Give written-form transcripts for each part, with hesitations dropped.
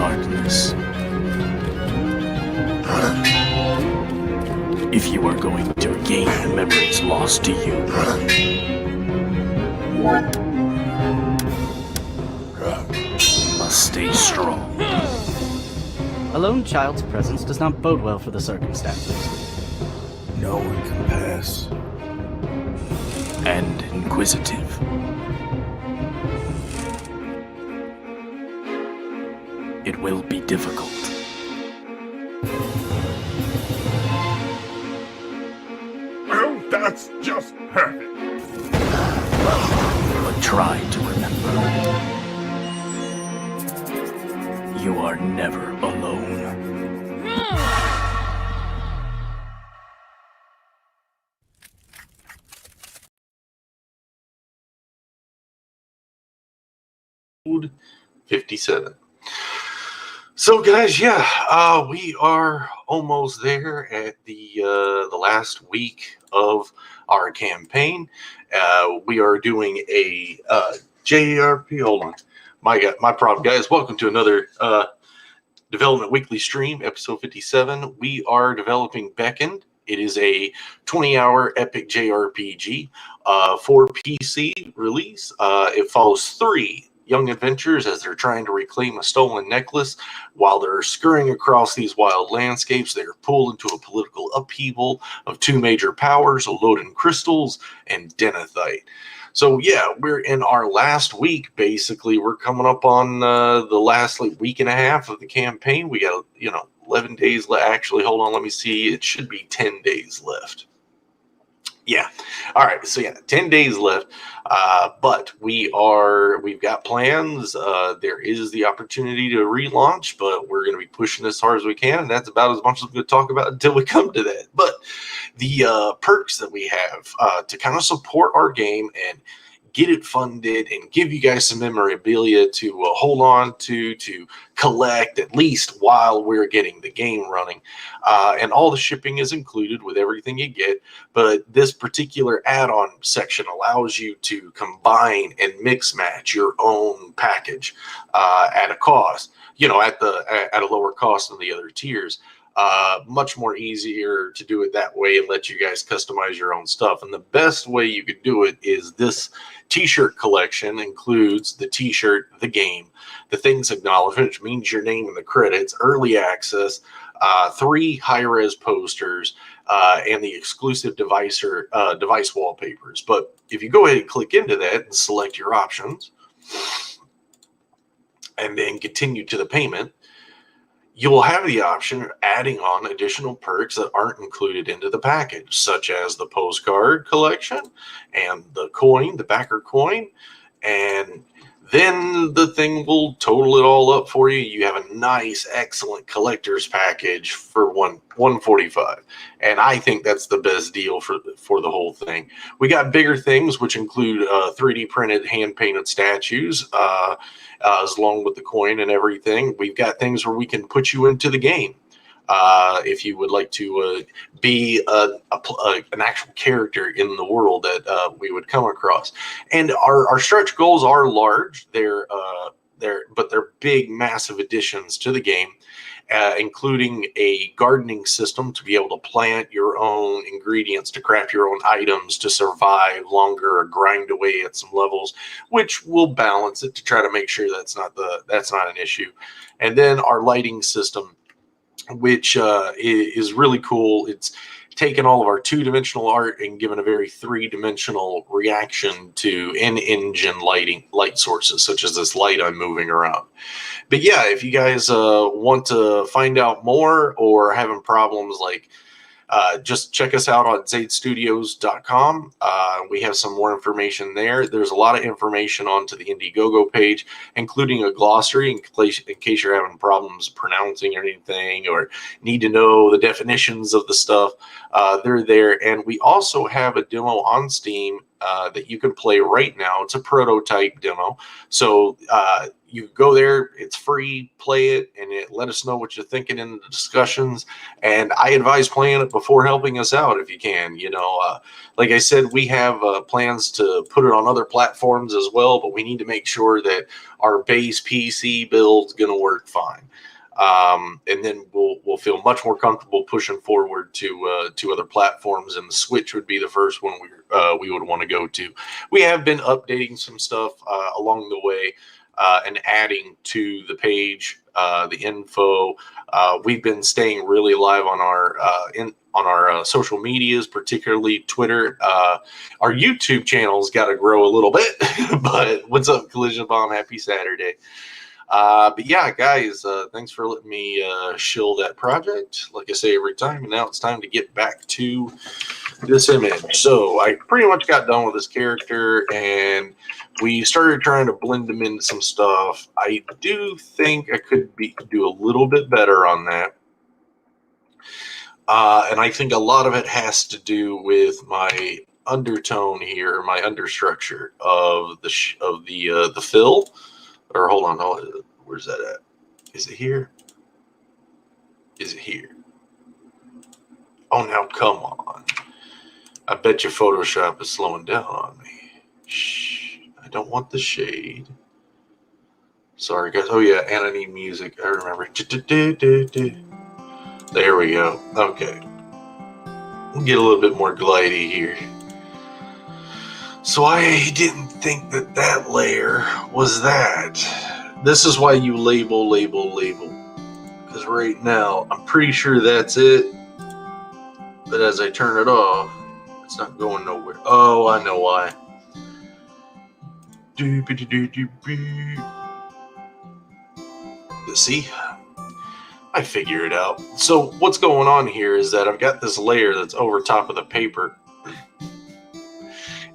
darkness. If you are going to regain the memories lost to you, you must stay strong. A lone child's presence does not bode well for the circumstances. No one can pass. And inquisitive. It will be difficult. Well, that's just perfect. But try to remember. You are never alone. Episode 57. So, guys, we are almost there at the last week of our campaign. We are doing a JRP. Hold on, my problem, guys. Welcome to another Development Weekly stream, episode 57. We are developing Beckoned. It is a 20-hour epic JRPG for PC release. It follows 3 young adventurers as they're trying to reclaim a stolen necklace. While they're scurrying across these wild landscapes, they are pulled into a political upheaval of 2 major powers, Loden Crystals and Denethite. So yeah, we're in our last week, basically. We're coming up on the last week and a half of the campaign. We got, 11 days left. Actually, hold on, let me see. It should be 10 days left. Yeah. All right. So 10 days left. But we've got plans. There is the opportunity to relaunch, but we're going to be pushing as hard as we can. And that's about as much as I'm going to talk about until we come to that. But the perks that we have to kind of support our game and get it funded and give you guys some memorabilia to hold on to collect at least while we're getting the game running. And all the shipping is included with everything you get. But this particular add-on section allows you to combine and mix match your own package at a cost, at a lower cost than the other tiers. Much more easier to do it that way and let you guys customize your own stuff. And the best way you could do it is this t-shirt collection includes the t-shirt, the game, the things acknowledgement, which means your name in the credits, early access, 3 high-res posters, and the exclusive device wallpapers. But if you go ahead and click into that and select your options and then continue to the payment, you will have the option of adding on additional perks that aren't included into the package, such as the postcard collection and the coin, the backer coin, and then the thing will total it all up for you. You have a nice, excellent collector's package for $145, and I think that's the best deal for the whole thing. We got bigger things, which include 3D printed, hand painted statues, along with the coin and everything. We've got things where we can put you into the game. If you would like to be an actual character in the world that we would come across. And our stretch goals are large. They're big, massive additions to the game, including a gardening system to be able to plant your own ingredients, to craft your own items, to survive longer or grind away at some levels, which will balance it to try to make sure that's not an issue. And then our lighting system, which is really cool. It's taken all of our 2-dimensional art and given a very 3-dimensional reaction to in-engine light sources, such as this light I'm moving around. But yeah, if you guys want to find out more or having problems, just check us out on zadestudios.com. We have some more information there. There's a lot of information onto the IndieGOGO page, including a glossary in case you're having problems pronouncing anything or need to know the definitions of the stuff. They're there. And we also have a demo on Steam that you can play right now. It's a prototype demo. So you go there, it's free, play it, and let us know what you're thinking in the discussions. And I advise playing it before helping us out if you can. Like I said, we have plans to put it on other platforms as well, but we need to make sure that our base PC build's going to work fine. And then we'll feel much more comfortable pushing forward to other platforms, and the Switch would be the first one we would want to go to. We have been updating some stuff along the way and adding to the page, the info. We've been staying really live on our social medias, particularly Twitter. Our YouTube channel's got to grow a little bit, but what's up, Collision Bomb? Happy Saturday. But yeah, guys, thanks for letting me shill that project, like I say every time. And now it's time to get back to this image. So I pretty much got done with this character, and we started trying to blend them into some stuff. I do think I could do a little bit better on that. And I think a lot of it has to do with my undertone here, my understructure of the fill. Or hold on, where's that at? Is it here? Is it here? Oh, now come on. I bet you Photoshop is slowing down on me. Shh, I don't want the shade. Sorry, guys. Oh, yeah, and I need music. I remember. There we go. Okay. We'll get a little bit more glidey here. So I didn't think that layer was that. This is why you label. Because right now, I'm pretty sure that's it. But as I turn it off, it's not going nowhere. Oh, I know why. See? I figure it out. So what's going on here is that I've got this layer that's over top of the paper.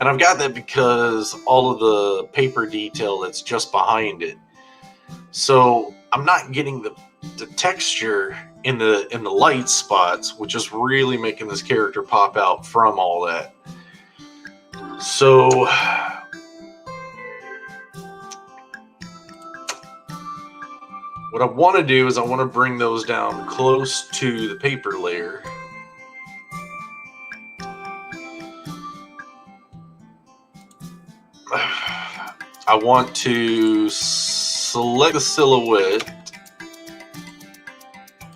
And I've got that because all of the paper detail that's just behind it. So I'm not getting the texture in the light spots, which is really making this character pop out from all that. So what I want to do is I want to bring those down close to the paper layer. I want to select the silhouette,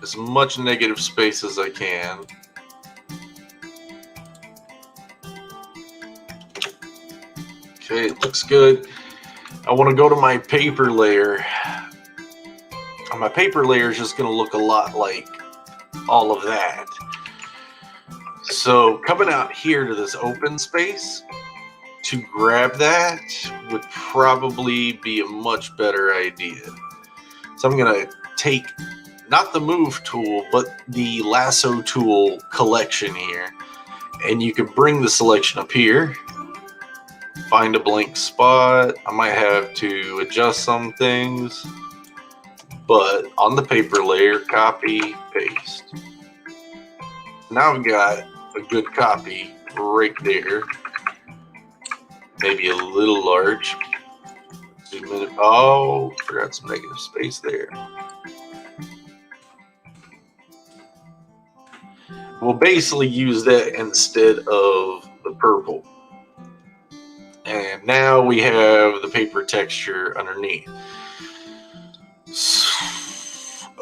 as much negative space as I can. Okay, it looks good. I want to go to my paper layer. And my paper layer is just going to look a lot like all of that. So coming out here to this open space, to grab that would probably be a much better idea. So I'm going to take, not the move tool, but the lasso tool collection here. And you can bring the selection up here. Find a blank spot. I might have to adjust some things. But on the paper layer, copy, paste. Now I've got a good copy right there. Maybe a little large. Zoom in. Oh, forgot some negative space there. We'll basically use that instead of the purple. And now we have the paper texture underneath.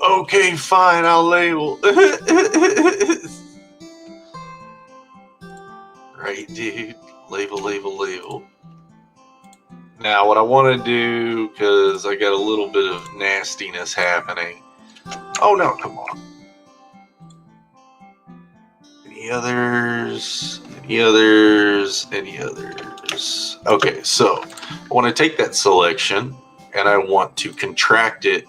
Okay, fine, I'll label. Right, dude. Label. Now, what I want to do, because I got a little bit of nastiness happening. Oh, no, come on. Any others? Okay, so I want to take that selection, and I want to contract it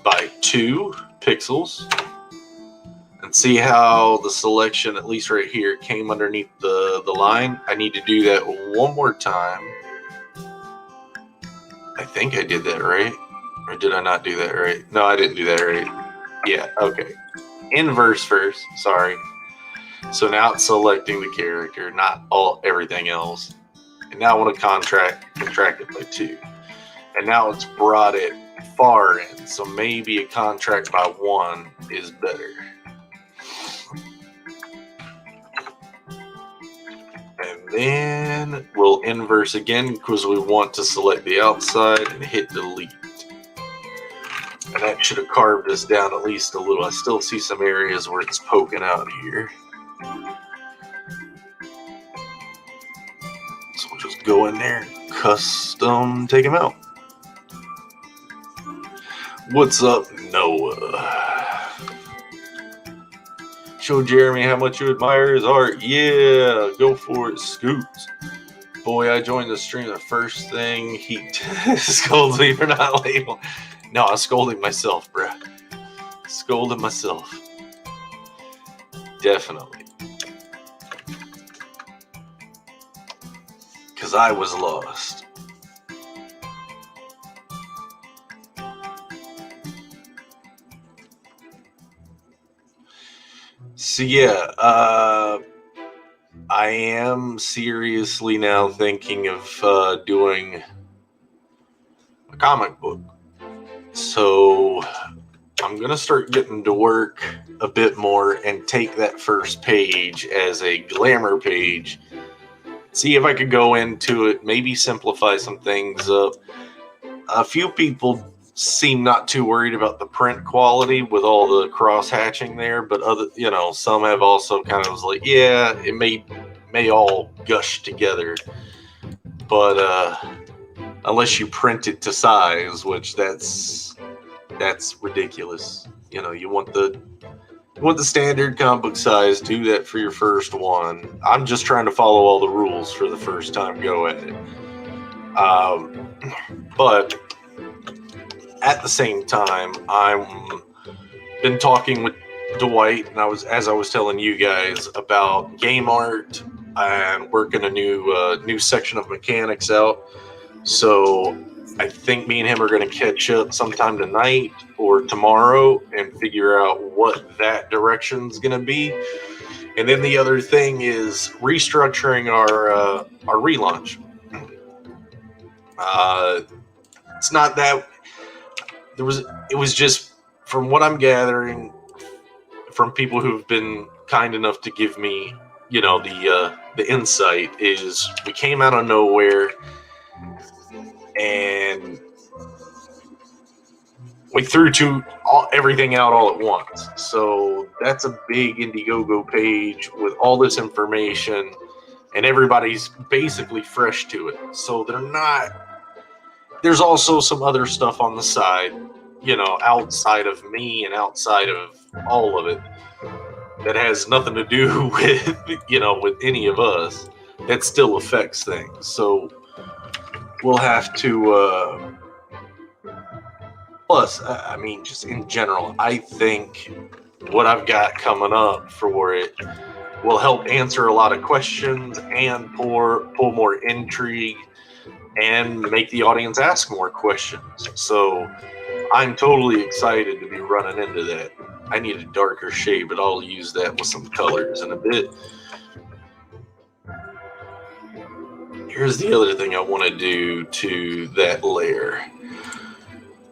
by 2 pixels. And see how the selection, at least right here, came underneath the line? I need to do that one more time. I think I did that right. Or did I not do that right? No, I didn't do that right. Yeah, okay. Inverse first, sorry. So now it's selecting the character, not everything else. And now I want to contract it by 2. and now it's brought it far in. So maybe a contract by one is better. And then we'll inverse again because we want to select the outside and hit delete. And that should have carved us down at least a little. I still see some areas where it's poking out here. So we'll just go in there, custom, take them out. What's up, Noah? Show Jeremy how much you admire his art. Yeah, go for it, Scoots. Boy, I joined the stream. The first thing he scolds me for not labeling. No, I was scolding myself, bruh. Scolding myself. Definitely. Because I was lost. So yeah, I am seriously now thinking of doing a comic book. So I'm going to start getting to work a bit more and take that first page as a glamour page. See if I could go into it, maybe simplify some things up. A few people seem not too worried about the print quality with all the cross hatching there, but some have also kind of was like, yeah, it may all gush together, but unless you print it to size, which that's ridiculous. You want the standard comic book size. Do that for your first one. I'm just trying to follow all the rules for the first time go at it. But at the same time, I'm been talking with Dwight, and I was telling you guys about game art and working a new section of mechanics out. So I think me and him are going to catch up sometime tonight or tomorrow and figure out what that direction's going to be. And then the other thing is restructuring our relaunch. It's not that it was just, from what I'm gathering from people who've been kind enough to give me, the insight, is we came out of nowhere and we threw everything out all at once. So that's a big Indiegogo page with all this information, and everybody's basically fresh to it. So there's also some other stuff on the side, outside of me and outside of all of it, that has nothing to do with, with any of us, that still affects things. So we'll have to, plus, just in general, I think what I've got coming up for it will help answer a lot of questions and pull more intrigue and make the audience ask more questions. So I'm totally excited to be running into that. I need a darker shade, but I'll use that with some colors in a bit. Here's the other thing I want to do to that layer.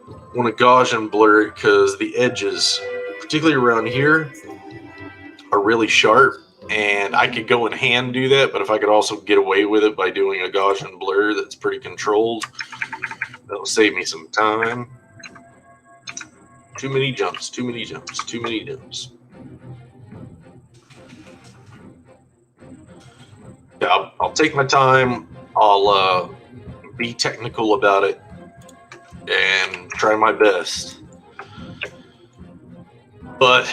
I want to Gaussian blur it because the edges, particularly around here, are really sharp. And I could go and hand do that, but if I could also get away with it by doing a Gaussian blur that's pretty controlled, that'll save me some time. Too many jumps, too many jumps, too many jumps. Yeah, I'll take my time. I'll be technical about it and try my best. But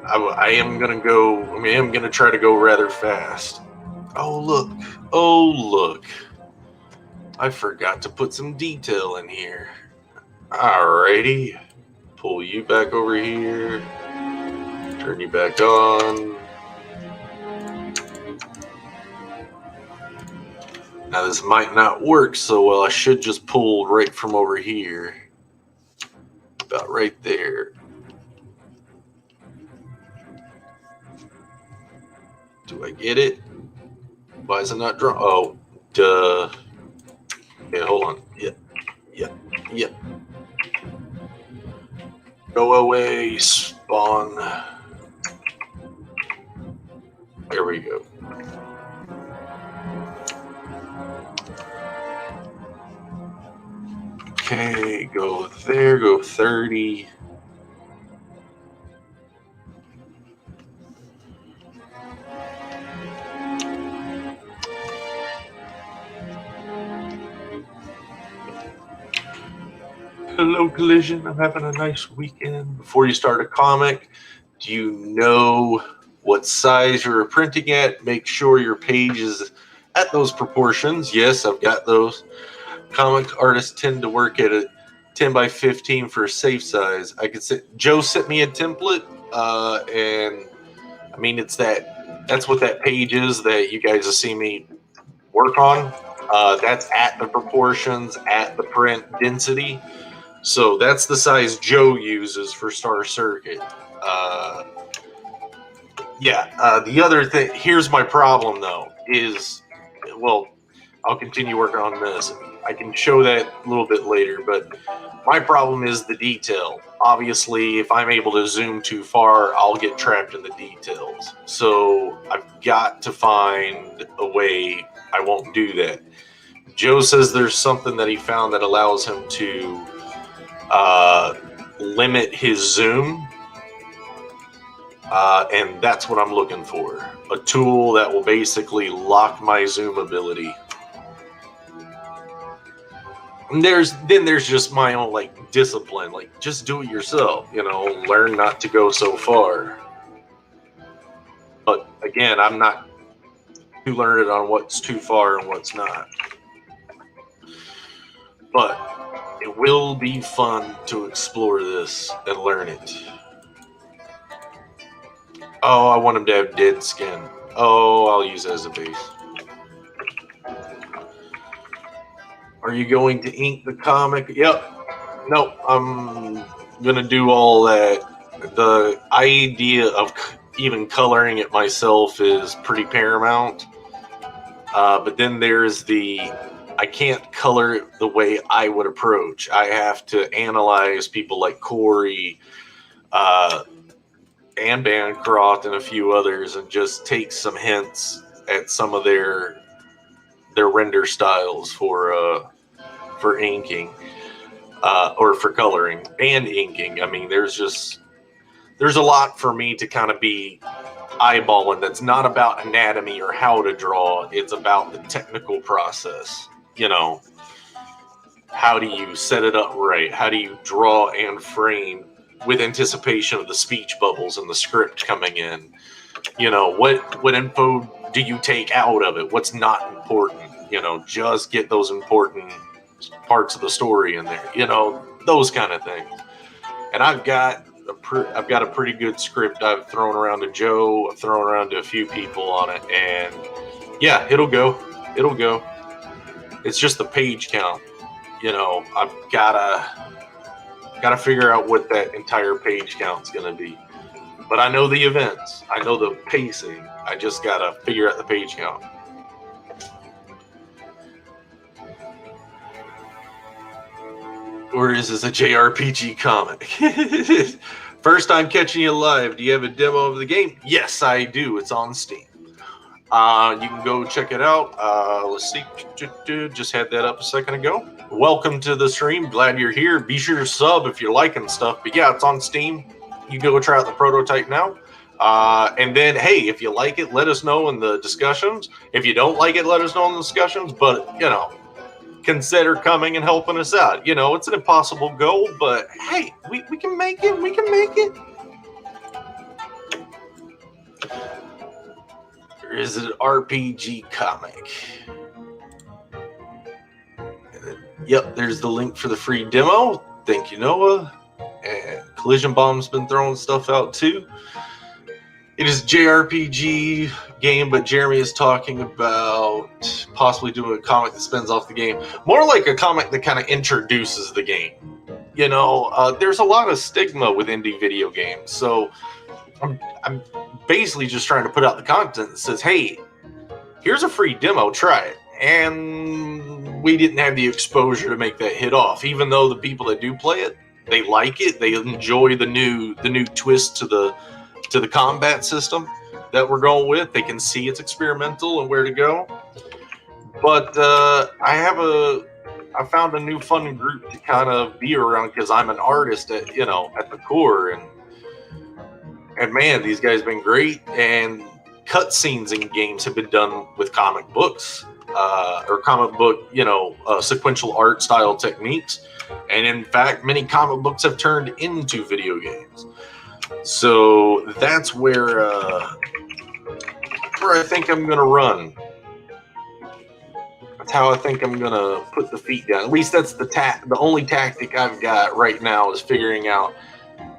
I am going to try to go rather fast. Oh, look. I forgot to put some detail in here. Alrighty. Pull you back over here. Turn you back on. Now this might not work so well. I should just pull right from over here. About right there. Do I get it? Why is it not drawn? Oh, duh. Yeah, hold on. Yeah. Yep. Go away, spawn. There we go. Okay, go there, go 30. Hello, Collision. I'm having a nice weekend. Before you start a comic, do you know what size you're printing at? Make sure your page is at those proportions. Yes, I've got those. Comic artists tend to work at a 10 by 15 for a safe size. I could say Joe sent me a template, and I mean that's what that page is that you guys have seen me work on. That's at the proportions, at the print density. So that's the size Joe uses for Star Circuit. The other thing, here's my problem though, is, well, I'll continue working on this. I can show that a little bit later, but my problem is the detail. Obviously, if I'm able to zoom too far, I'll get trapped in the details. So I've got to find a way I won't do that. Joe says there's something that he found that allows him to limit his zoom, and that's what I'm looking for. A tool that will basically lock my zoom ability. And there's just my own like discipline, like just do it yourself, learn not to go so far. But again, I'm not too learned on what's too far and what's not. But it will be fun to explore this and learn it. Oh, I want him to have dead skin. Oh, I'll use it as a base. Are you going to ink the comic? Yep. Nope. I'm going to do all that. The idea of even coloring it myself is pretty paramount. But then there's I can't color it the way I would approach. I have to analyze people like Corey and Bancroft and a few others and just take some hints at some of their render styles for inking or for coloring and inking. I mean, there's a lot for me to kind of be eyeballing that's not about anatomy or how to draw. It's about the technical process. How do you set it up right? How do you draw and frame with anticipation of the speech bubbles and the script coming in? What info do you take out of it? What's not important? Just get those important parts of the story in there. Those kind of things. And I've got a pretty good script I've thrown around to Joe. I've thrown around to a few people on it, and yeah, it'll go. It's just the page count. I've gotta figure out what that entire page count's gonna be. But I know the events. I know the pacing. I just gotta figure out the page count. Or is this a JRPG comic? First time catching you live. Do you have a demo of the game? Yes, I do. It's on Steam. You can go check it out. Let's see. Just had that up a second ago. Welcome to the stream. Glad you're here. Be sure to sub if you're liking stuff. But yeah, it's on Steam. You go try out the prototype now. And then, hey, if you like it, let us know in the discussions. If you don't like it, let us know in the discussions. But, consider coming and helping us out. It's an impossible goal, but hey, we can make it. We can make it. Or is it an RPG comic? Yep, there's the link for the free demo. Thank you, Noah. And Collision Bomb's been throwing stuff out too. It is a JRPG game, but Jeremy is talking about possibly doing a comic that spins off the game. More like a comic that kind of introduces the game. There's a lot of stigma with indie video games. So I'm basically just trying to put out the content that says, hey, here's a free demo, try it. And we didn't have the exposure to make that hit off. Even though the people that do play it, they like it. They enjoy the new twist to the combat system that we're going with. They can see it's experimental and where to go. But I found a new fun group to kind of be around because I'm an artist at the core, and man, these guys have been great. And cutscenes in games have been done with comic books or comic book sequential art style techniques, and in fact, many comic books have turned into video games. So that's where I think I'm gonna run. That's how I think I'm gonna put the feet down. At least that's the only tactic I've got right now is figuring out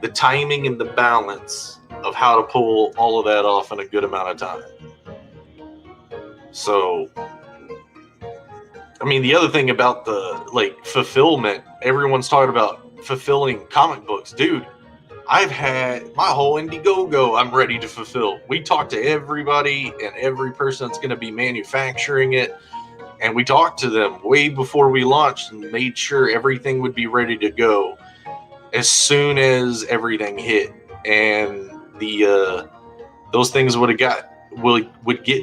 the timing and the balance of how to pull all of that off in a good amount of time. So, I mean, the other thing about the fulfillment, everyone's talking about fulfilling comic books, dude. I've had my whole INDIEGOGO I'm ready to fulfill. We talked to everybody and every person that's going to be manufacturing it, and we talked to them way before we launched and made sure everything would be ready to go as soon as everything hit. And those things would get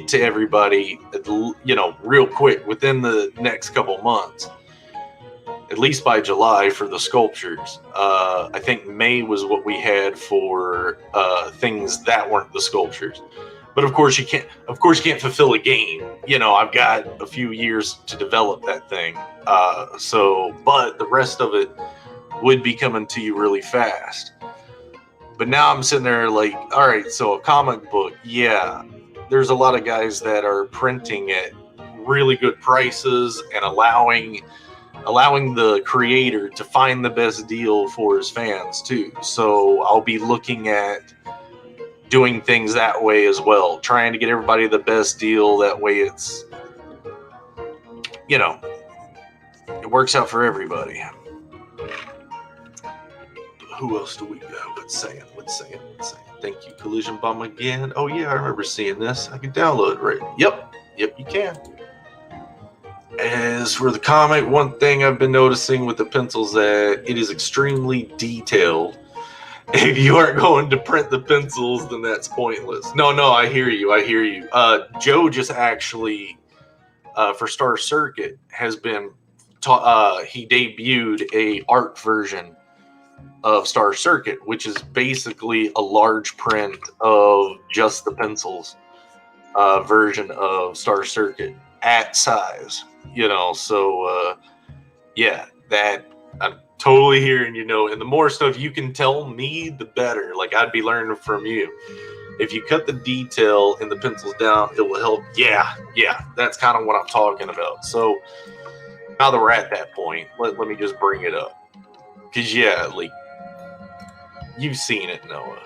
to everybody, real quick within the next couple months. At least by July for the sculptures. I think May was what we had for things that weren't the sculptures. But of course you can't fulfill a game. I've got a few years to develop that thing. But the rest of it would be coming to you really fast. But now I'm sitting there like, all right, so a comic book, yeah. There's a lot of guys that are printing at really good prices and allowing the creator to find the best deal for his fans too. So I'll be looking at doing things that way as well, trying to get everybody the best deal. That way it's, it works out for everybody. Who else do we got? What's saying? Thank you, Collision Bomb again. Oh yeah, I remember seeing this. I can download it, right? Yep, you can. As for the comic, one thing I've been noticing with the pencils that it is extremely detailed. If you aren't going to print the pencils, then that's pointless. No, I hear you. Joe just actually, for Star Circuit, has been he debuted a art version of Star Circuit, which is basically a large print of just the pencils version of Star Circuit at size. Yeah, that I'm totally hearing, and the more stuff you can tell me, the better. Like, I'd be learning from you. If you cut the detail and the pencils down, it will help. Yeah, that's kind of what I'm talking about. So now that we're at that point, let me just bring it up. Because, yeah, like, you've seen it, Noah.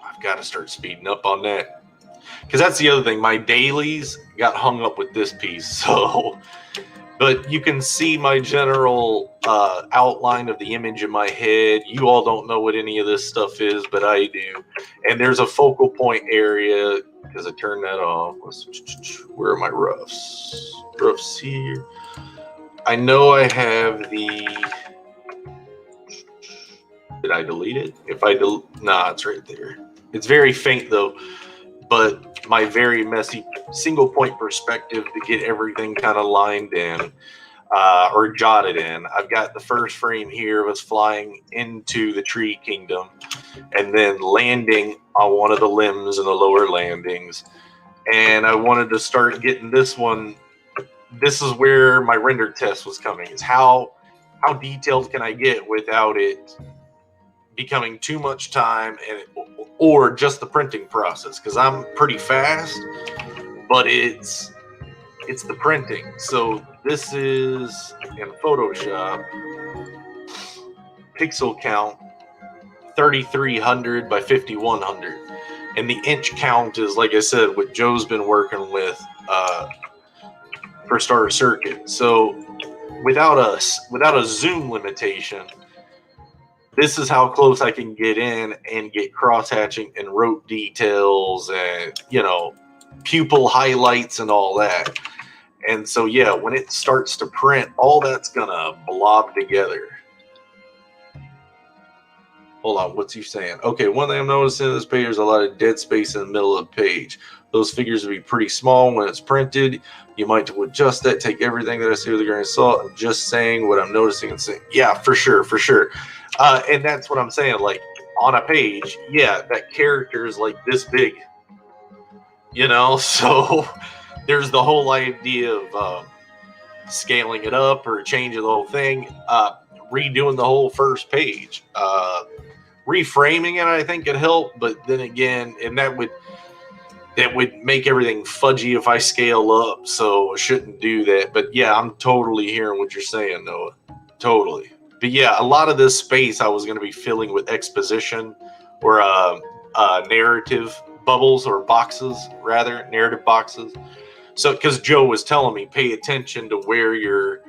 I've got to start speeding up on that. Because that's the other thing. My dailies got hung up with this piece. So, but you can see my general outline of the image in my head. You all don't know what any of this stuff is, but I do. And there's a focal point area, because I turned that off. Where are my roughs? Roughs here. I know I have the... Did I delete it? Nah, it's right there. It's very faint though, but my very messy single point perspective to get everything kind of lined in or jotted in. I've got the first frame here of us flying into the tree kingdom and then landing on one of the limbs in the lower landings. And I wanted to start getting this one. This is where my render test was coming, is how detailed can I get without it becoming too much time or just the printing process, because I'm pretty fast, but it's the printing. So this is in Photoshop, pixel count 3300 by 5100, and the inch count is, like I said, what Joe's been working with for Star Circuit. So without a zoom limitation, this is how close I can get in and get cross-hatching and rote details and, pupil highlights and all that. And so, yeah, when it starts to print, all that's going to blob together. Hold on, what's you saying? Okay, one thing I'm noticing in this page, there's a lot of dead space in the middle of the page. Those figures will be pretty small when it's printed. You might adjust that, take everything that I see with a grain of salt. I'm just saying what I'm noticing and saying. Yeah, for sure, for sure. And that's what I'm saying. Like, on a page, yeah, that character is like this big. You know, so there's the whole idea of scaling it up or changing the whole thing, redoing the whole first page. Reframing it, I think, could help, but then again, and that would make everything fudgy if I scale up, so I shouldn't do that. But yeah, I'm totally hearing what you're saying, Noah. Totally. But yeah, a lot of this space I was going to be filling with exposition or narrative bubbles or boxes, rather, narrative boxes. So, because Joe was telling me, pay attention to where your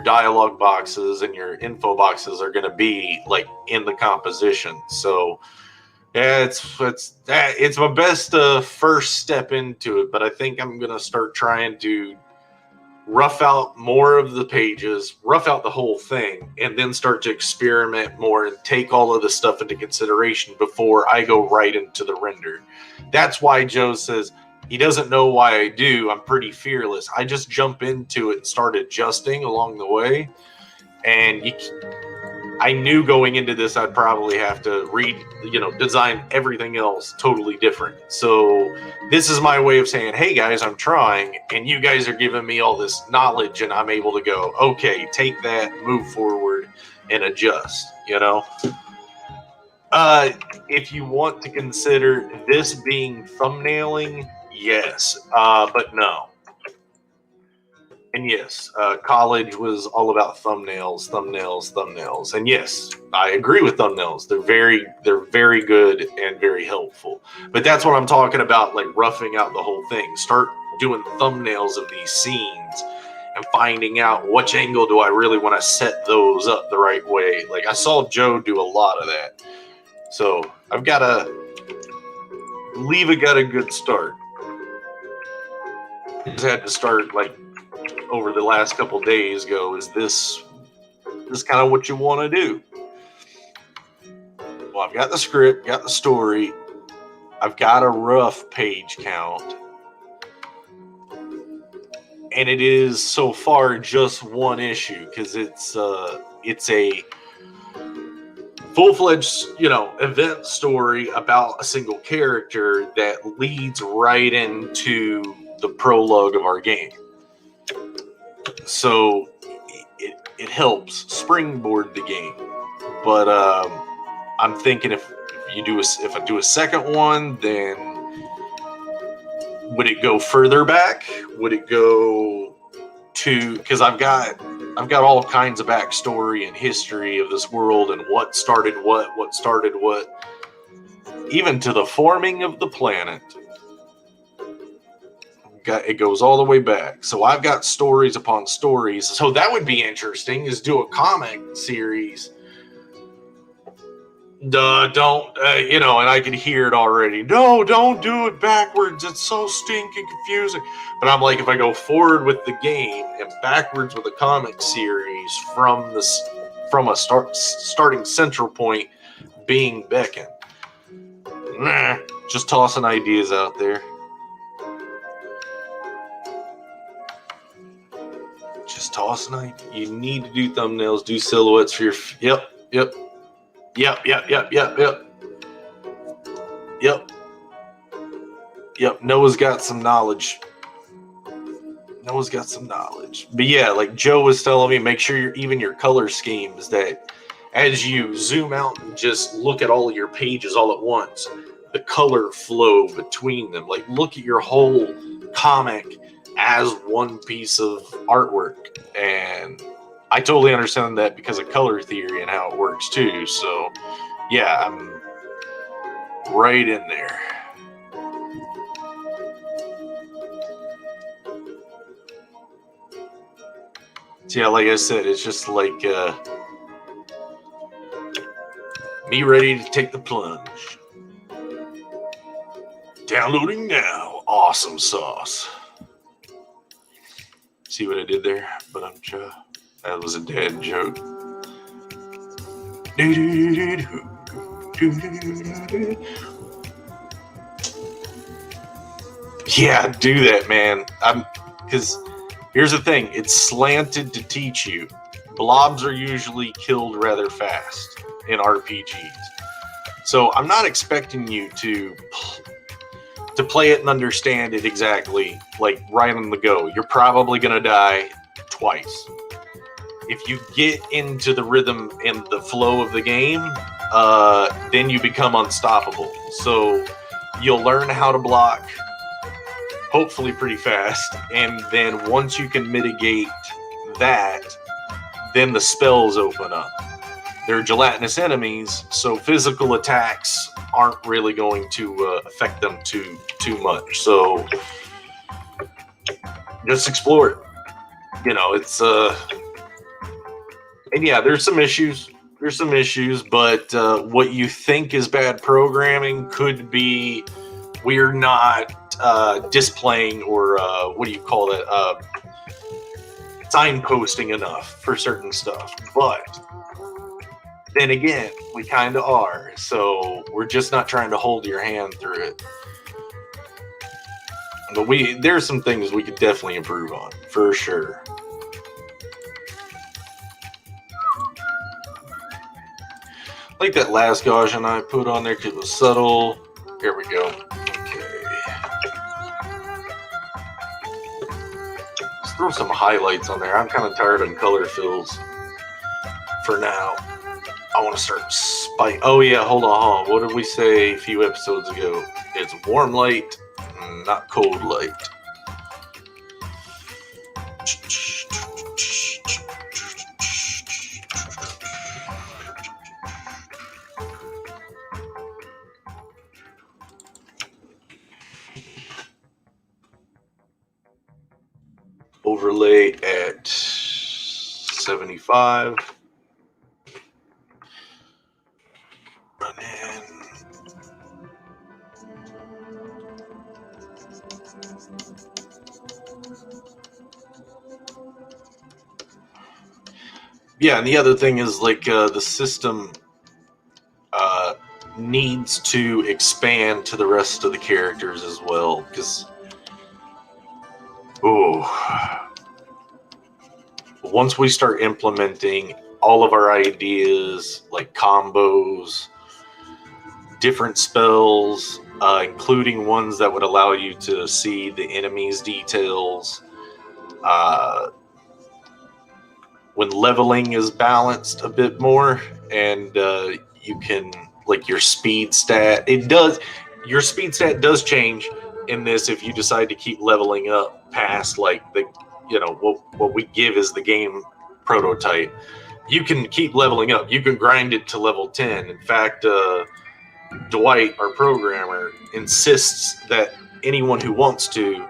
dialogue boxes and your info boxes are going to be, like, in the composition. So yeah, it's my best first step into it, but I think I'm going to start trying to rough out more of the pages, rough out the whole thing, and then start to experiment more and take all of the stuff into consideration before I go right into the render. That's why Joe says he doesn't know why I do. I'm pretty fearless. I just jump into it and start adjusting along the way. And I knew going into this I'd probably have to design everything else totally different. So this is my way of saying, hey guys, I'm trying, and you guys are giving me all this knowledge, and I'm able to go, okay, take that, move forward, and adjust, If you want to consider this being thumbnailing, yes, but no. And yes, college was all about thumbnails. And yes, I agree with thumbnails. They're very good and very helpful. But that's what I'm talking about, like roughing out the whole thing. Start doing thumbnails of these scenes and finding out which angle do I really want to set those up the right way. Like, I saw Joe do a lot of that. So I've got to believe I got a good start. I just had to start, like, over the last couple days go, is this kind of what you want to do? Well, I've got the script, got the story, I've got a rough page count, and it is so far just one issue because it's a full-fledged event story about a single character that leads right into the prologue of our game. So it helps springboard the game. But I'm thinking if I do a second one, then would it go further back? Would it go to, because I've got all kinds of backstory and history of this world and what started what, even to the forming of the planet. It goes all the way back. So I've got stories upon stories. So that would be interesting, is do a comic series. And I can hear it already. No, don't do it backwards. It's so stinking confusing. But I'm like, if I go forward with the game and backwards with a comic series from a starting central point being Beckon. Just tossing ideas out there. Just tossing ideas. You need to do thumbnails, do silhouettes for your... Yep. Noah's got some knowledge. But yeah, like Joe was telling me, make sure your color schemes, that as you zoom out and just look at all of your pages all at once, the color flow between them. Like, look at your whole comic as one piece of artwork. And I totally understand that because of color theory and how it works too. So yeah, I'm right in there. So yeah, like I said, it's just like me ready to take the plunge. Downloading now. Awesome sauce. See what I did there? But that was a dad joke. Yeah, do that, man. Because here's the thing. It's slanted to teach you. Blobs are usually killed rather fast in RPGs. So I'm not expecting you to play it and understand it exactly, like right on the go. You're probably going to die twice. If you get into the rhythm and the flow of the game, then you become unstoppable. So you'll learn how to block, hopefully pretty fast, and then once you can mitigate that, then the spells open up. They're gelatinous enemies, so physical attacks aren't really going to affect them too much. So just explore it. You know, it's and yeah, there's some issues. But what you think is bad programming could be we're not displaying or what do you call it? Signposting enough for certain stuff. But then again, we kind of are. So we're just not trying to hold your hand through it. But there's some things we could definitely improve on, for sure. Like that last Gaussian I put on there because it was subtle. Here we go. Okay. Let's throw some highlights on there. I'm kind of tired of color fills for now. I want to start spike. Oh yeah, hold on. What did we say a few episodes ago? It's warm light, not cold light. Overlay at 75. Run in. Yeah, and the other thing is like the system needs to expand to the rest of the characters as well, because once we start implementing all of our ideas, like combos, different spells, including ones that would allow you to see the enemy's details, when leveling is balanced a bit more, and you can, like, your speed stat, your speed stat does change in this if you decide to keep leveling up past, like, the, you know, what we give is the game prototype. You can keep leveling up. You can grind it to level 10. In fact, Dwight, our programmer, insists that anyone who wants to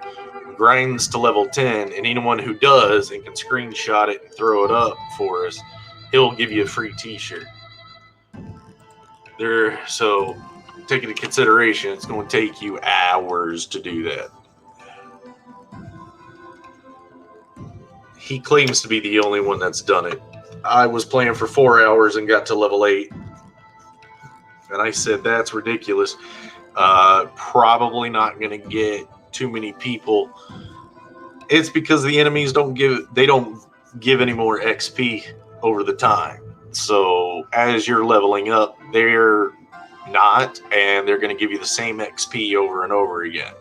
grinds to level 10, and anyone who does and can screenshot it and throw it up for us, he'll give you a free t-shirt. So take into consideration, it's going to take you hours to do that. He claims to be the only one that's done it. I was playing for 4 hours and got to level 8. And I said, that's ridiculous. Probably not going to get too many people. It's because the enemies don't give any more XP over the time. So as you're leveling up, they're not, and they're going to give you the same XP over and over again.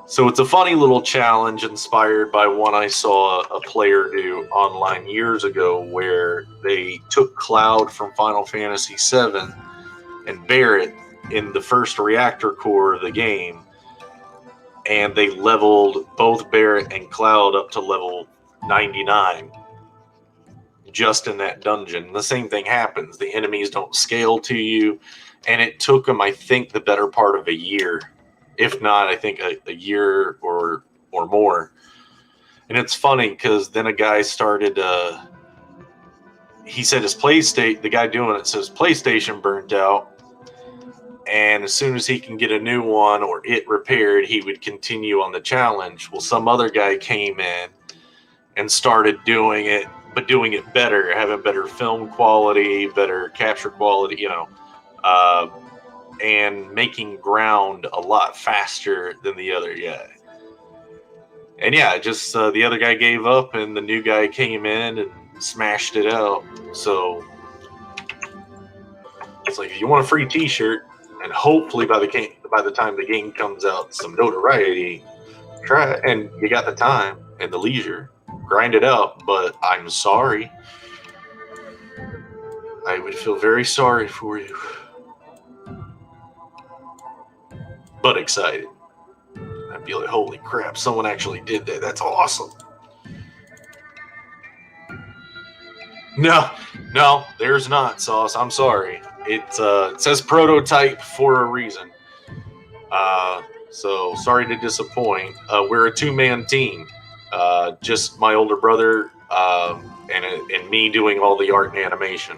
So it's a funny little challenge inspired by one I saw a player do online years ago, where they took Cloud from Final Fantasy VII and Barret in the first reactor core of the game, and they leveled both Barret and Cloud up to level 99 just in that dungeon. The same thing happens. The enemies don't scale to you, and it took them, I think, the better part of a year. If not, I think a year or more. And it's funny because then a guy started, he said his PlayStation, the guy doing it says PlayStation burnt out. and as soon as he can get a new one or it repaired, he would continue on the challenge. Well, some other guy came in and started doing it, but doing it better, having better film quality, better capture quality, and making ground a lot faster than the other guy. And yeah, just the other guy gave up, and the new guy came in and smashed it out. So it's like, if you want a free T-shirt, and hopefully by the time the game comes out, some notoriety, try it, and you got the time and the leisure, grind it out. But I'm sorry, I would feel very sorry for you, but excited. I'd be like, holy crap, someone actually did that. That's awesome. No, there's not, Sauce. I'm sorry. It says prototype for a reason. So sorry to disappoint. We're a two-man team. Just my older brother and me doing all the art and animation.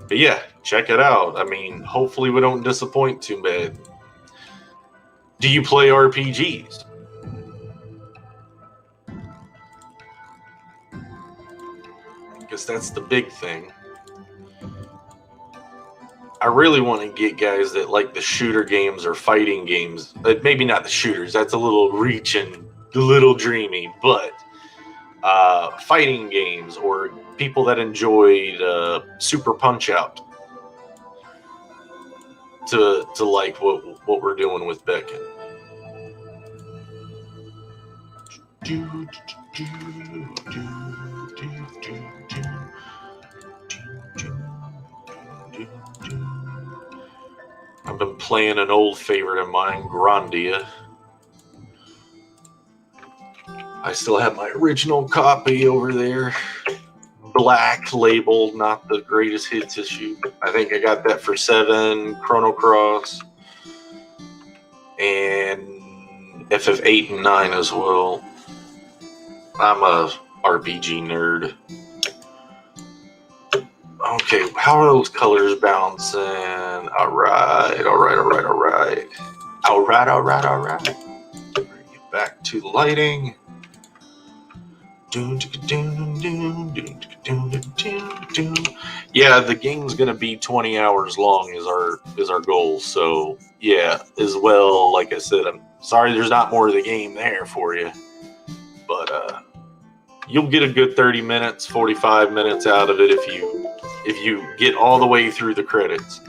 But yeah, check it out. I mean, hopefully we don't disappoint too bad. Do you play RPGs? Because that's the big thing. I really want to get guys that like the shooter games or fighting games. Maybe not the shooters. That's a little reaching, a little dreamy. But fighting games, or people that enjoyed Super Punch-Out, to like what we're doing with Beckon. I've been playing an old favorite of mine, Grandia. I still have my original copy over there. Black labeled, not the greatest hits issue. I think I got that for 7, Chrono Cross, and FF8 and 9 as well. I'm a RPG nerd. Okay, how are those colors bouncing? Alright. Bring it back to the lighting. Yeah, the game's gonna be 20 hours long is our goal. So yeah, as well, like I said, I'm sorry there's not more of the game there for you. But you'll get a good 30 minutes, 45 minutes out of it if you get all the way through the credits.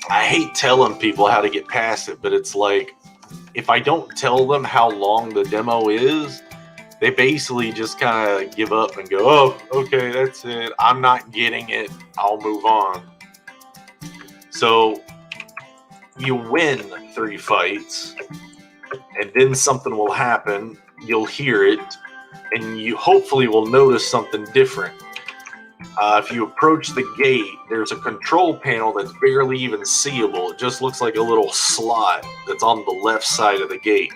I hate telling people how to get past it, but it's like, if I don't tell them how long the demo is, they basically just kind of give up and go, oh, okay, that's it. I'm not getting it. I'll move on. So you win 3 fights, and then something will happen. You'll hear it, and you hopefully will notice something different. If you approach the gate, there's a control panel that's barely even seeable. It just looks like a little slot that's on the left side of the gate.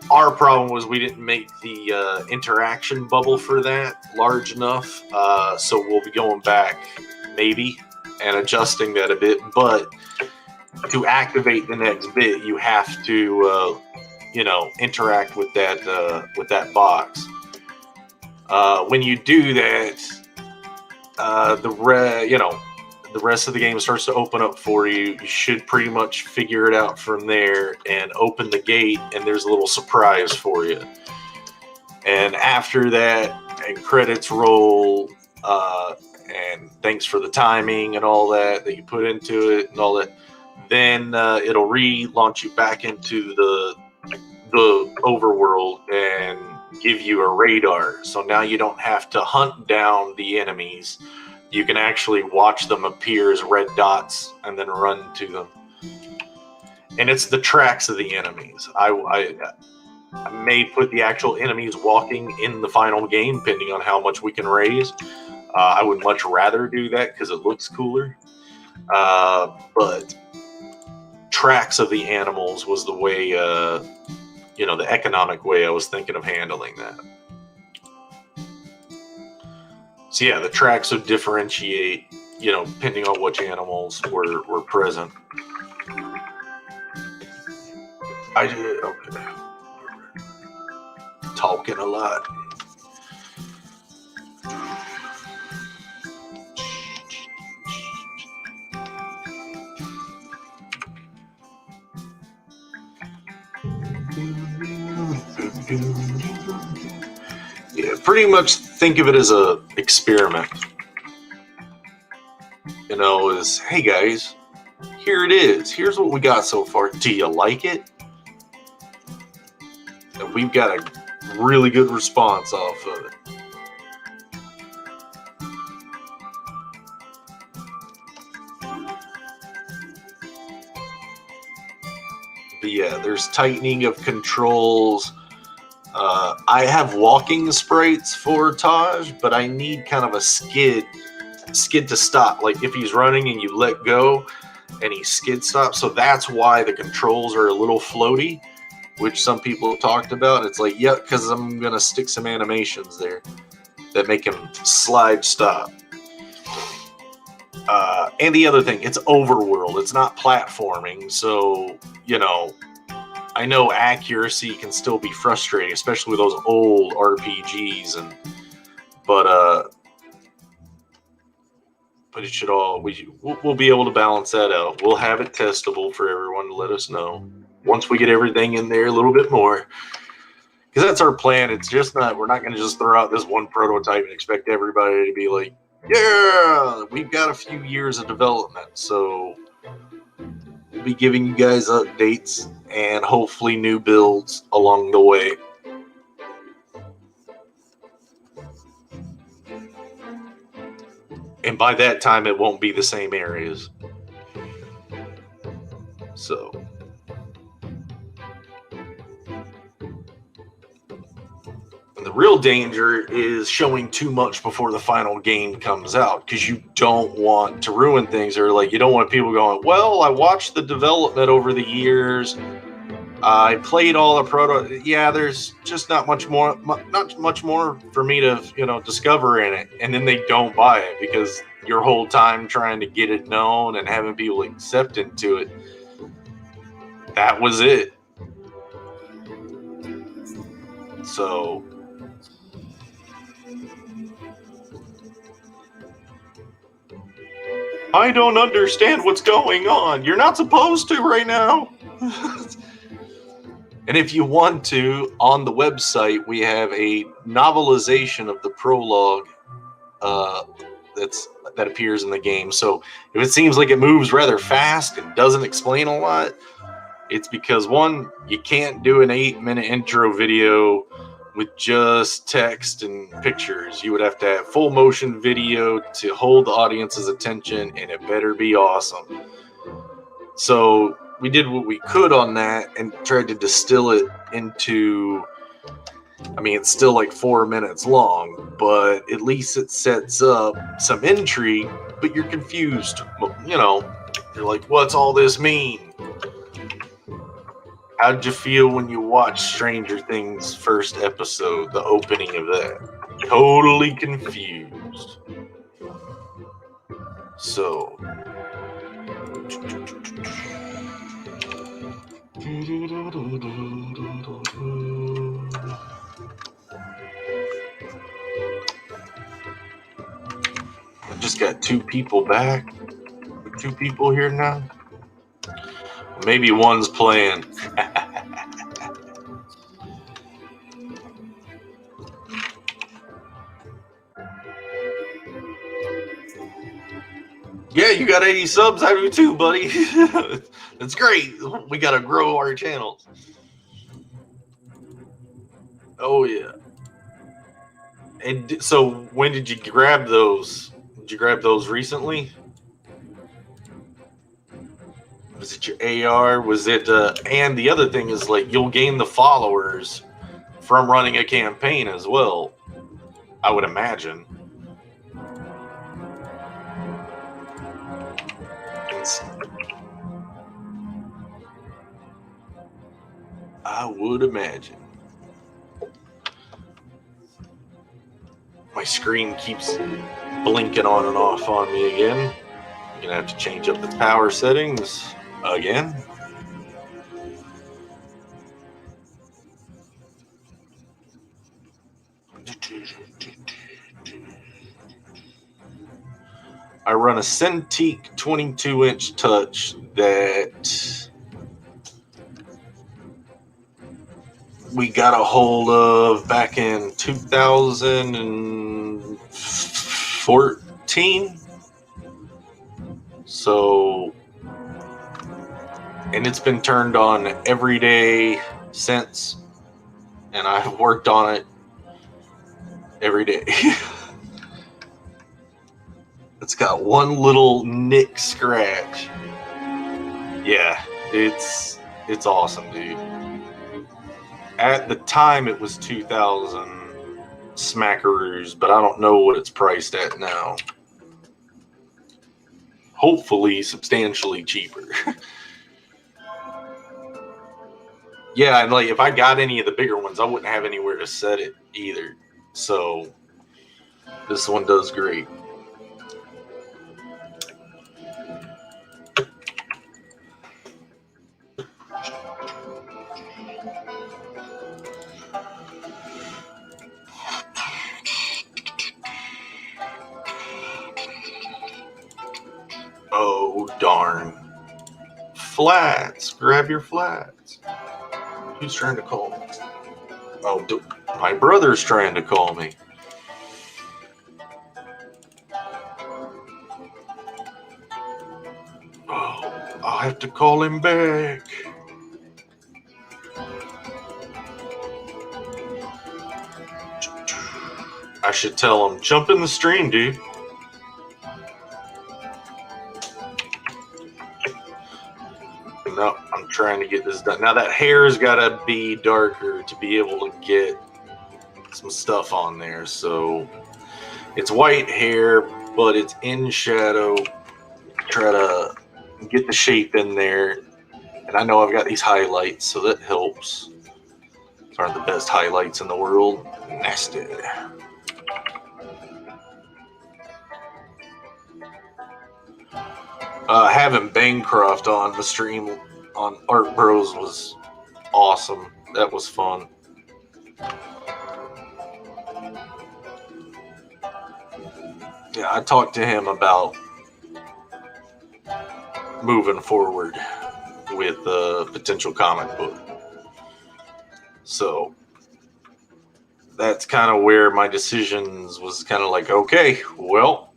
Our problem was we didn't make the interaction bubble for that large enough, so we'll be going back maybe and adjusting that a bit. But to activate the next bit, you have to interact with that box. When you do that, the rest of the game starts to open up for you. You should pretty much figure it out from there and open the gate, and there's a little surprise for you. And after that, and credits roll, and thanks for the timing and all that you put into it and all that, then it'll relaunch you back into the overworld and give you a radar. So now you don't have to hunt down the enemies. You can actually watch them appear as red dots and then run to them. And it's the tracks of the enemies. I may put the actual enemies walking in the final game, depending on how much we can raise. I would much rather do that because it looks cooler. But tracks of the animals was the way, the economic way I was thinking of handling that. So yeah, the tracks would differentiate, depending on which animals were present. I did, okay. Talking a lot. Yeah, pretty much think of it as a experiment. Is, hey guys, here it is. Here's what we got so far. Do you like it? And we've got a really good response off of it. But yeah, there's tightening of controls. I have walking sprites for Taj, but I need kind of a skid to stop. Like if he's running and you let go and he skid stops. So that's why the controls are a little floaty, which some people have talked about. It's like, yeah, because I'm going to stick some animations there that make him slide stop. And the other thing, it's overworld. It's not platforming. So, I know accuracy can still be frustrating, especially with those old RPGs, but it should we'll be able to balance that out. We'll have it testable for everyone to let us know once we get everything in there a little bit more, because that's our plan. It's just we're not going to just throw out this one prototype and expect everybody to be like, yeah, we've got a few years of development, so we'll be giving you guys updates and hopefully new builds along the way. And by that time, it won't be the same areas. So. And the real danger is showing too much before the final game comes out, because you don't want to ruin things, or you don't want people going, well, I watched the development over the years. I played all the proto. Yeah, there's just not much more for me to, discover in it. And then they don't buy it because your whole time trying to get it known and having people accept into it, that was it. So I don't understand what's going on. You're not supposed to right now. And if you want to, on the website, we have a novelization of the prologue that appears in the game. So if it seems like it moves rather fast and doesn't explain a lot, it's because, one, you can't do an 8-minute intro video with just text and pictures. You would have to have full motion video to hold the audience's attention, and it better be awesome. So we did what we could on that and tried to distill it into, it's still 4 minutes long, but at least it sets up some intrigue, but you're confused. You're like, what's all this mean? How'd you feel when you watched Stranger Things first episode, the opening of that? Totally confused. So I just got 2 people back. 2 people here now. Maybe one's playing. Yeah, you got 80 subs. I do too, buddy. That's great. We got to grow our channels. Oh, yeah. And so when did you grab those? Did you grab those recently? Was it your AR? Was it, and the other thing is you'll gain the followers from running a campaign as well, I would imagine. I would imagine. My screen keeps blinking on and off on me again. I'm gonna have to change up the power settings again. I run a Cintiq 22-inch touch that we got a hold of back in 2014. So, and it's been turned on every day since, and I've worked on it every day. It's got one little nick scratch. Yeah, it's awesome, dude. At the time, it was 2,000 smackaroos, but I don't know what it's priced at now. Hopefully, substantially cheaper. Yeah, and like if I got any of the bigger ones, I wouldn't have anywhere to set it either. So this one does great. Oh, darn. Flats. Grab your flats. Who's trying to call me? Oh, my brother's trying to call me. Oh, I'll have to call him back. I should tell him, jump in the stream, dude. No, I'm trying to get this done. Now that hair's got to be darker to be able to get some stuff on there. So it's white hair, but it's in shadow. Try to get the shape in there. And I know I've got these highlights, so that helps. These aren't the best highlights in the world. Nasty. Having Bancroft on the stream on Art Bros was awesome. That was fun. Yeah, I talked to him about moving forward with a potential comic book. So that's kind of where my decisions was kind of like, okay, well,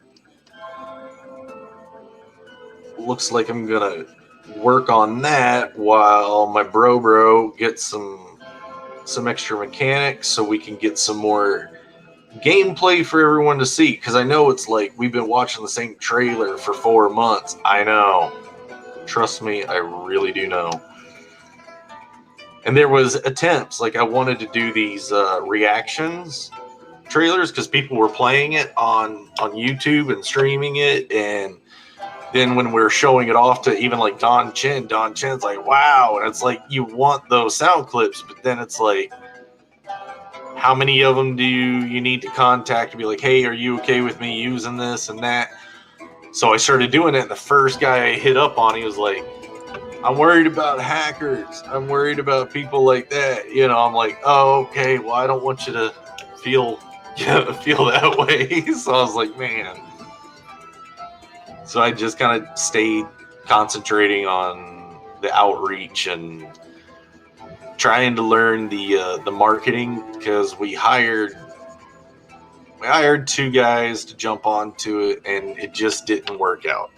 looks like I'm gonna work on that while my bro gets some extra mechanics so we can get some more gameplay for everyone to see. Because I know it's like we've been watching the same trailer for 4 months. I know. Trust me, I really do know. And there was attempts, like I wanted to do these reactions trailers because people were playing it on YouTube and streaming it, and then when we're showing it off to even like Don Chen's like, wow. And it's like, you want those sound clips, but then it's like, how many of them do you need to contact to be like, hey, are you okay with me using this and that? So I started doing it. And the first guy I hit up on, he was like, I'm worried about hackers. I'm worried about people like that. You know, I'm like, oh, okay. Well, I don't want you to feel that way. So I was like, man. So I just kind of stayed concentrating on the outreach and trying to learn the marketing, because we hired 2 guys to jump onto it and it just didn't work out.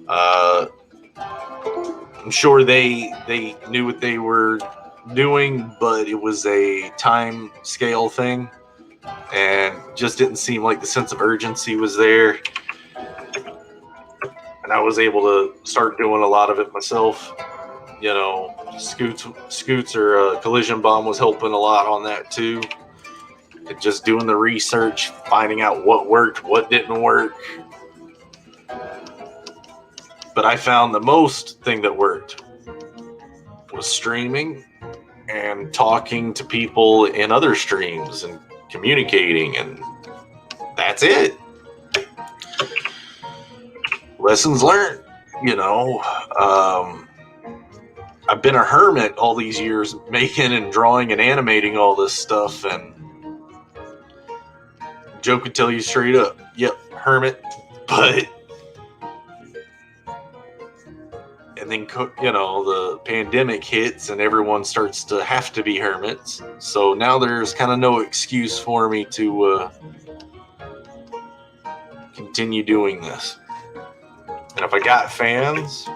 I'm sure they knew what they were doing, but it was a time scale thing and just didn't seem like the sense of urgency was there. And I was able to start doing a lot of it myself. You know, Scoots or Collision Bomb was helping a lot on that too. And just doing the research, finding out what worked, what didn't work. But I found the most thing that worked was streaming and talking to people in other streams and communicating and that's it. Lessons learned. You know, I've been a hermit all these years, making and drawing and animating all this stuff, and Joe could tell you straight up, yep, hermit. But and then, you know, the pandemic hits and everyone starts to have to be hermits. So now there's kind of no excuse for me to continue doing this. And if I got fans,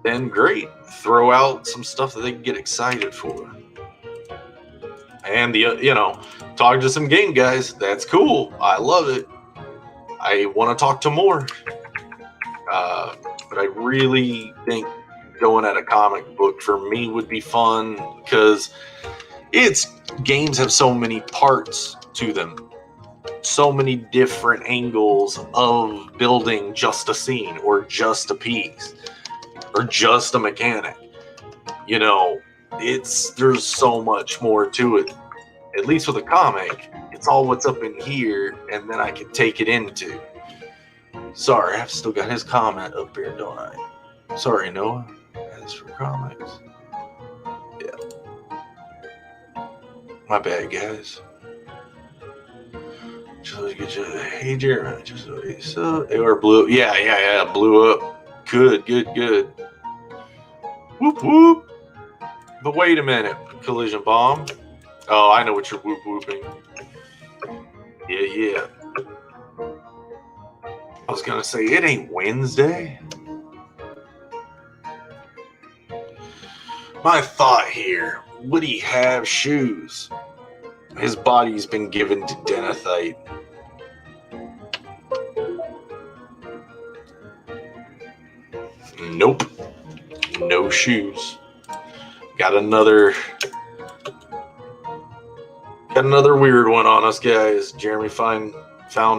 then great. Throw out some stuff that they can get excited for. And, you know, talk to some game guys. That's cool. I love it. I want to talk to more. But I really think going at a comic book for me would be fun, because games have so many parts to them. So many different angles of building just a scene or just a piece or just a mechanic. You know, there's so much more to it. At least with a comic, it's all what's up in here, and then I can take it into. Sorry, I've still got his comment up here, don't I? Sorry, Noah. As for comics. Yeah. My bad, guys. Hey, Jeremy. Or blew. Yeah. Blew up. Good. Whoop, whoop. But wait a minute. Collision bomb. Oh, I know what you're whooping. Yeah. I was going to say, it ain't Wednesday. My thought here, would he have shoes? His body's been given to Denethite. Nope. No shoes. Got another weird one on us, guys. Jeremy found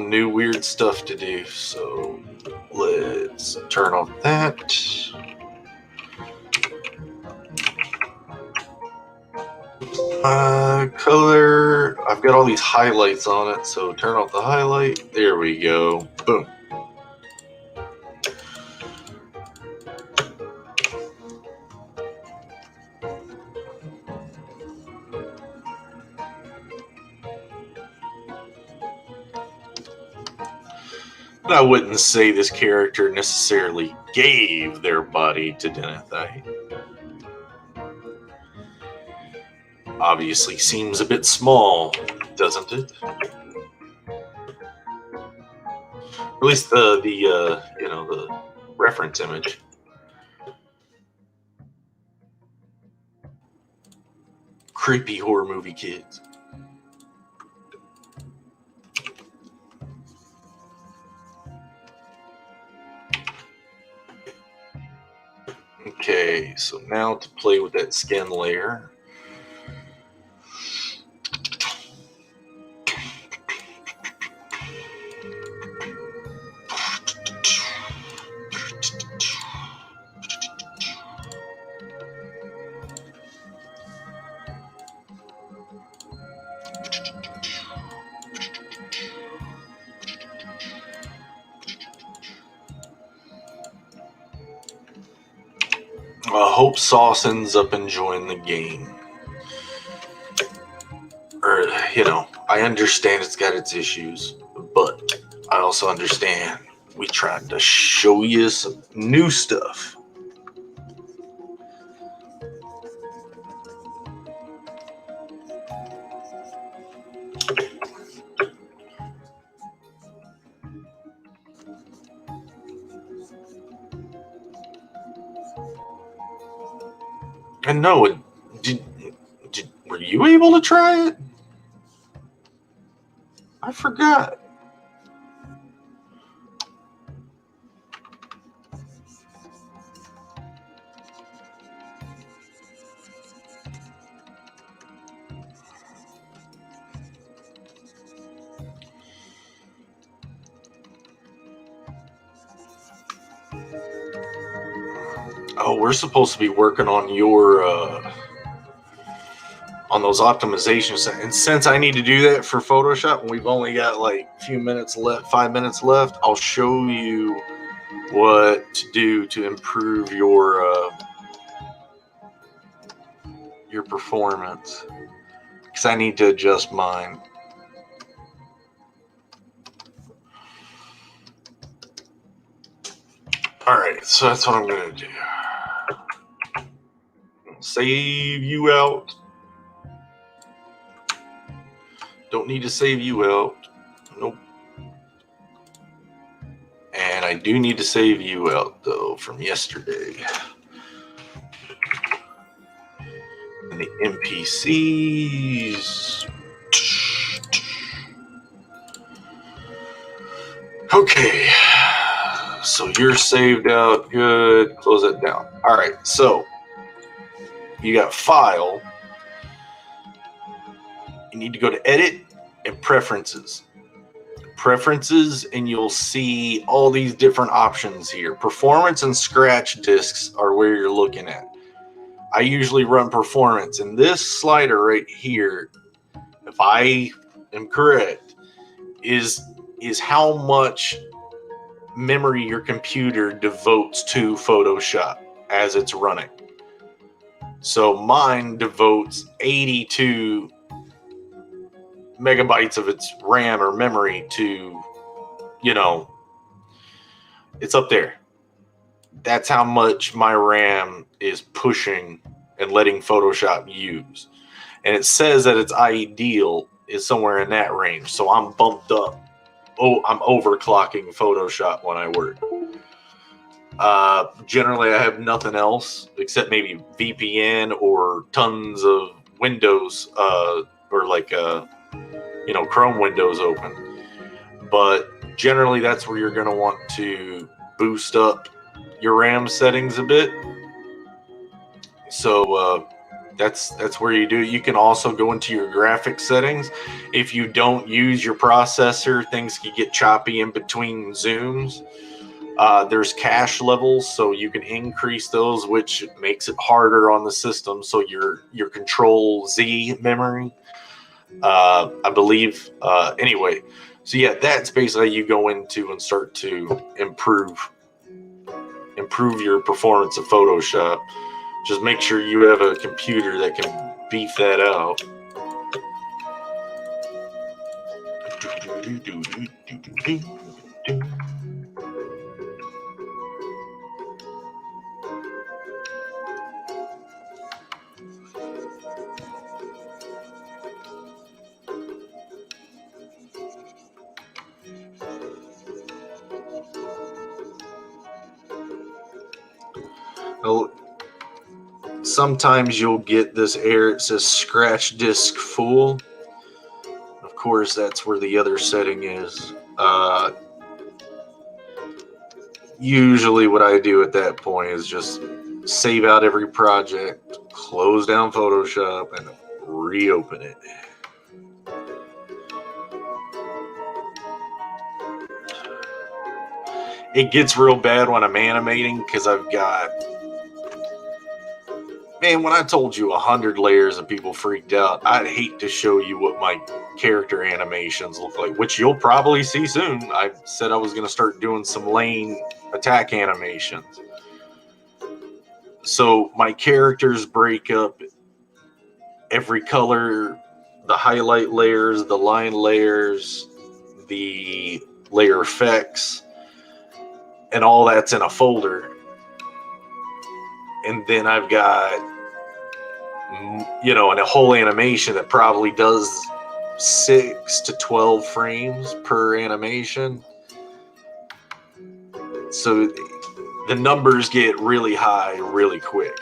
new weird stuff to do, so let's turn off that. Color, I've got all these highlights on it, so turn off the highlight. There we go. Boom. I wouldn't say this character necessarily gave their body to Denethite. Obviously seems a bit small, doesn't it? Or at least the reference image. Creepy horror movie kids. Okay, so now to play with that skin layer. I hope Sauce ends up enjoying the game. Or, I understand it's got its issues, but I also understand we tried to show you some new stuff. And no, were you able to try it? I forgot. Oh, we're supposed to be working on your on those optimizations. And since I need to do that for Photoshop, and we've only got like a few minutes left, 5 minutes left, I'll show you what to do to improve your performance, because I need to adjust mine. All right, so that's what I'm going to do. Save you out. Don't need to save you out. Nope. And I do need to save you out, though, from yesterday. And the NPCs. Okay. So you're saved out. Good. Close that down. All right. So you got File. You need to go to Edit and Preferences. Preferences, and you'll see all these different options here. Performance and scratch discs are where you're looking at. I usually run performance, and this slider right here, if I am correct, is how much memory your computer devotes to Photoshop as it's running. So mine devotes 82 megabytes of its RAM or memory to, it's up there. That's how much my RAM is pushing and letting Photoshop use. And it says that its ideal is somewhere in that range. So I'm bumped up. Oh, I'm overclocking Photoshop when I work. Generally, I have nothing else except maybe VPN or tons of Windows or like Chrome windows open. But generally, that's where you're going to want to boost up your RAM settings a bit. So that's where you do it. You can also go into your graphics settings. If you don't use your processor, things can get choppy in between zooms. There's cache levels, so you can increase those, which makes it harder on the system. So your Control Z memory, I believe. Anyway, so yeah, that's basically how you go into and start to improve your performance of Photoshop. Just make sure you have a computer that can beef that out. Well, sometimes you'll get this error. It says scratch disk full. Of course, that's where the other setting is. Usually what I do at that point is just save out every project, close down Photoshop, and reopen it. It gets real bad when I'm animating because I've got... Man, when I told you 100 layers and people freaked out, I'd hate to show you what my character animations look like, which you'll probably see soon. I said I was going to start doing some lane attack animations. So my characters break up every color, the highlight layers, the line layers, the layer effects, and all that's in a folder. And then I've got, and a whole animation that probably does 6 to 12 frames per animation. So the numbers get really high really quick.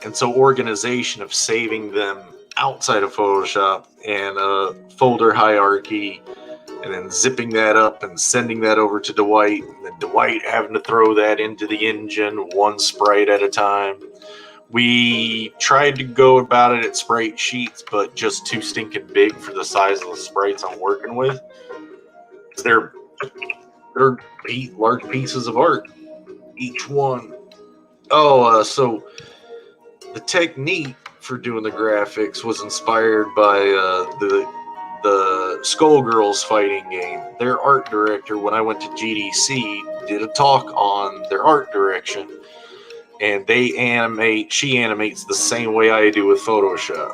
And so organization of saving them outside of Photoshop and a folder hierarchy, and then zipping that up and sending that over to Dwight, and then Dwight having to throw that into the engine one sprite at a time. We tried to go about it at sprite sheets, but just too stinking big for the size of the sprites I'm working with. They're large pieces of art, each one. So the technique for doing the graphics was inspired by the Skullgirls fighting game. Their art director, when I went to GDC, did a talk on their art direction, and she animates the same way I do with Photoshop.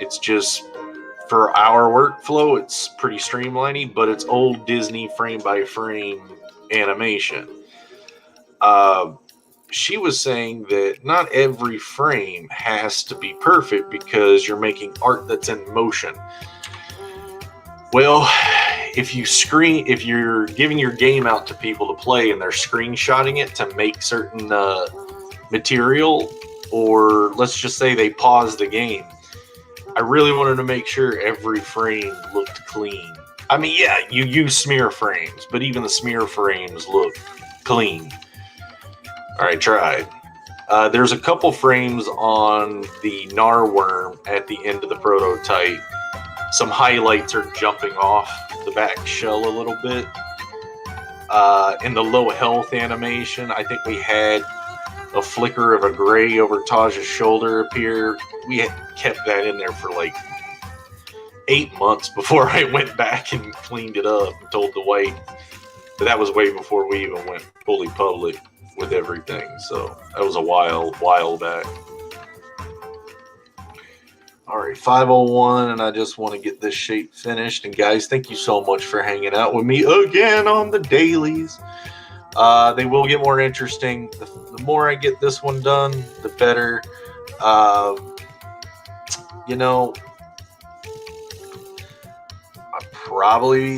It's just, for our workflow, it's pretty streamlined, but it's old Disney frame by frame animation. She was saying that not every frame has to be perfect because you're making art that's in motion. Well, if you're giving your game out to people to play and they're screenshotting it to make certain material, or let's just say they pause the game, I really wanted to make sure every frame looked clean. I mean, yeah, you use smear frames, but even the smear frames look clean. All right, tried. There's a couple frames on the Narworm at the end of the prototype. Some highlights are jumping off the back shell a little bit. In the low health animation, I think we had a flicker of a gray over Taj's shoulder appear. We had kept that in there for like 8 months before I went back and cleaned it up and told the white. But that was way before we even went fully public with everything. So that was a while back. All right, 501, and I just want to get this shape finished. And guys, thank you so much for hanging out with me again on the dailies. They will get more interesting. The more I get this one done, the better.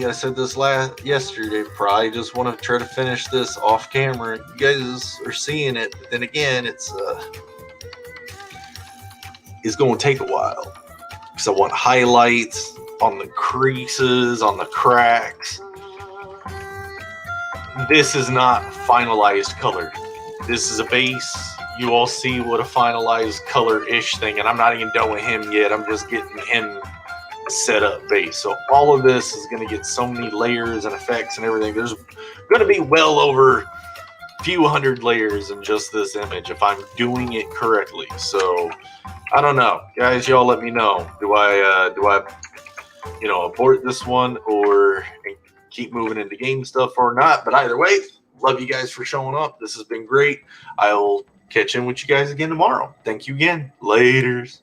I said this yesterday, probably just want to try to finish this off camera. You guys are seeing it, but then again, it's going to take a while because I want highlights on the creases, on the cracks. This is not finalized color. This is a base. You all see what a finalized color-ish thing, and I'm not even done with him yet. I'm just getting him set up base. So all of this is going to get so many layers and effects and everything. There's going to be well over a few hundred layers in just this image if I'm doing it correctly. So I don't know, guys. Y'all let me know. Do I abort this one or keep moving into game stuff or not? But either way, love you guys for showing up. This has been great. I'll catch in with you guys again tomorrow. Thank you again. Laters.